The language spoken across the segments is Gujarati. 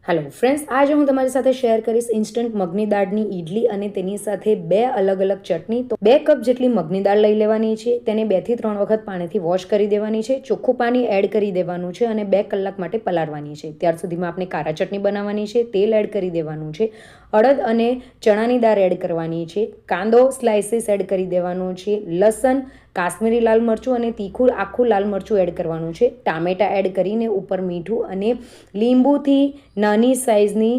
હેલો ફ્રેન્ડ્સ, આજે હું તમારી સાથે શેર કરીશ ઇન્સ્ટન્ટ મગની દાળની ઇડલી અને તેની સાથે બે અલગ અલગ ચટણી. તો 2 કપ જેટલી મગની દાળ લઈ લેવાની છે, તેને 2 થી 3 વખત પાણીથી વોશ કરી દેવાની છે, ચોખ્ખું પાણી એડ કરી દેવાનું છે અને 2 કલાક માટે પલાળવાની છે. ત્યાર સુધીમાં આપણે કારા ચટણી બનાવવાની છે, તેલ એડ કરી દેવાનું છે, અડદ અને ચણાની દાળ એડ કરવાની છે, કાંદો સ્લાઇસીસ એડ કરી દેવાનું છે, લસણ, કાશ્મીરી લાલ મરચું અને તીખું આખું લાલ મરચું એડ કરવાનું છે, ટામેટા એડ કરીને ઉપર મીઠું અને લીંબુથી નાની સાઇઝની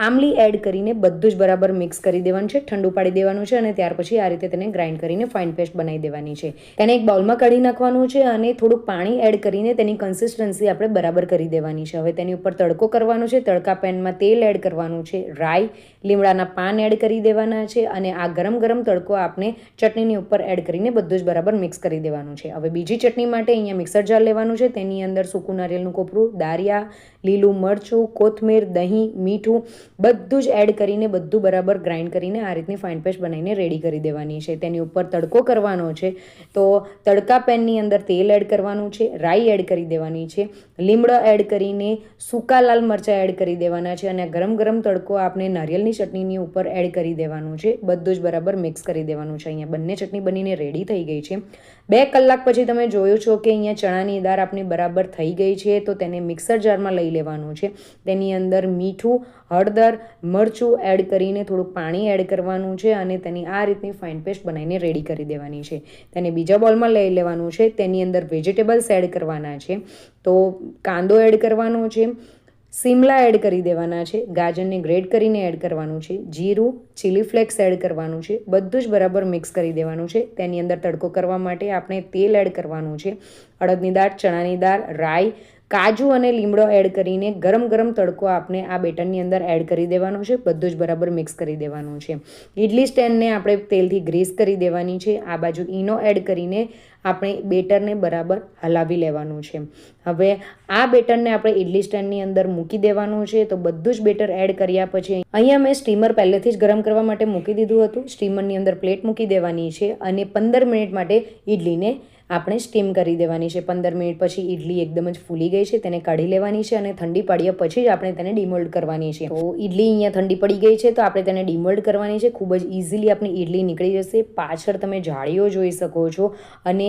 આમલી એડ કરીને બધું જ બરાબર મિક્સ કરી દેવાનું છે, ઠંડુ પાડી દેવાનું છે અને ત્યાર પછી આ રીતે તેને ગ્રાઇન્ડ કરીને ફાઇન પેસ્ટ બનાવી દેવાની છે. તેને એક બાઉલમાં કાઢી નાખવાનું છે અને થોડુંક પાણી એડ કરીને તેની કન્સિસ્ટન્સી આપણે બરાબર કરી દેવાની છે. હવે તેની ઉપર તડકો કરવાનો છે. તડકા પેનમાં તેલ એડ કરવાનું છે, રાઈ, લીમડાના પાન એડ કરી દેવાના છે અને આ ગરમ ગરમ તડકો આપણે ચટણીની ઉપર એડ કરીને બધું જ બરાબર મિક્સ કરી દેવાનું છે. હવે બીજી ચટણી માટે અહીંયા મિક્સર જાર લેવાનું છે. તેની અંદર સૂકું નારિયેળનું કોપરું, દારિયા, લીલું મરચું, કોથમીર, દહીં, મીઠું બધું જ એડ કરીને બધું બરાબર ગ્રાઇન્ડ કરીને આ રીતની ફાઇન પેસ્ટ બનાવીને રેડી કરી દેવાની છે. તેની ઉપર તડકો કરવાનો છે. તો તડકા પેનની અંદર તેલ એડ કરવાનું છે, રાઈ એડ કરી દેવાની છે, લીમડો એડ કરીને સૂકા લાલ મરચાં એડ કરી દેવાના છે અને ગરમ ગરમ તડકો આપણે નારિયેળની ચટણીની ઉપર એડ કરી દેવાનું છે. બધું જ બરાબર મિક્સ કરી દેવાનું છે. અહીંયા બંને ચટણી બનીને રેડી થઈ ગઈ છે. 2 કલાક પછી તમે જોયો છો કે અહીંયા ચણાની દાળ આપણી બરાબર થઈ ગઈ છે. તો તેને મિક્સર જારમાં લઈ લેવાનું છે. તેની અંદર મીઠું, હળદર, મરચું એડ કરીને થોડુંક પાણી એડ કરવાનું છે અને તેની આ રીતની ફાઇન પેસ્ટ બનાવીને રેડી કરી દેવાની છે. તેને બીજા બોલમાં લઈ લેવાનું છે. તેની અંદર વેજીટેબલ્સ એડ કરવાના છે. તો કાંદો એડ કરવાનો છે, સિમલા એડ કરી દેવાના છે, ગાજરને ગ્રેડ કરીને એડ કરવાનું છે, જીરું, ચીલી ફ્લેક્સ એડ કરવાનું છે, બધું જ બરાબર મિક્સ કરી દેવાનું છે. તેની અંદર તડકો કરવા માટે આપણે તેલ એડ કરવાનું છે, અડદની દાળ, ચણાની દાળ, રાઈ, કાજુ અને લીમડો એડ કરીને ગરમ ગરમ તડકો આપણે આ બેટરની અંદર એડ કરી દેવાનો છે. બધું જ બરાબર મિક્સ કરી દેવાનું છે. ઇડલી સ્ટેન્ડને આપણે તેલથી ગ્રીસ કરી દેવાની છે. આ બાજુ ઈનો એડ કરીને આપણે બેટરને બરાબર હલાવી લેવાનું છે. હવે આ બેટરને આપણે ઇડલી સ્ટેન્ડની અંદર મૂકી દેવાનું છે. તો બધું જ બેટર એડ કર્યા પછી અહીંયા મેં સ્ટીમર પહેલેથી જ ગરમ કરવા માટે મૂકી દીધું હતું. સ્ટીમરની અંદર પ્લેટ મૂકી દેવાની છે અને 15 મિનિટ માટે ઇડલીને આપણે સ્ટીમ કરી દેવાની છે. 15 મિનિટ પછી ઇડલી એકદમ જ ફૂલી ગઈ છે. તેને કાઢી લેવાની છે અને ઠંડી પાડ્યા પછી જ આપણે તેને ડીમોલ્ડ કરવાની છે. તો ઇડલી અહીંયા ઠંડી પડી ગઈ છે તો આપણે તેને ડીમોલ્ડ કરવાની છે. ખૂબ જ ઇઝીલી આપણી ઇડલી નીકળી જશે. પાછળ તમે જાળીઓ જોઈ શકો છો અને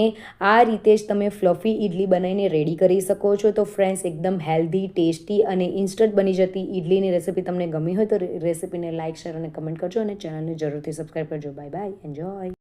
આ રીતે જ તમે ફ્લફી ઇડલી બનાવીને રેડી કરી શકો છો. તો ફ્રેન્ડ્સ, એકદમ હેલ્ધી, ટેસ્ટી અને ઇન્સ્ટન્ટ બની જતી ઇડલીની રેસીપી તમને ગમી હોય તો રેસીપીને લાઇક, શેર અને કમેન્ટ કરજો અને ચેનલને જરૂરથી સબસ્ક્રાઈબ કરજો. Bye bye, enjoy.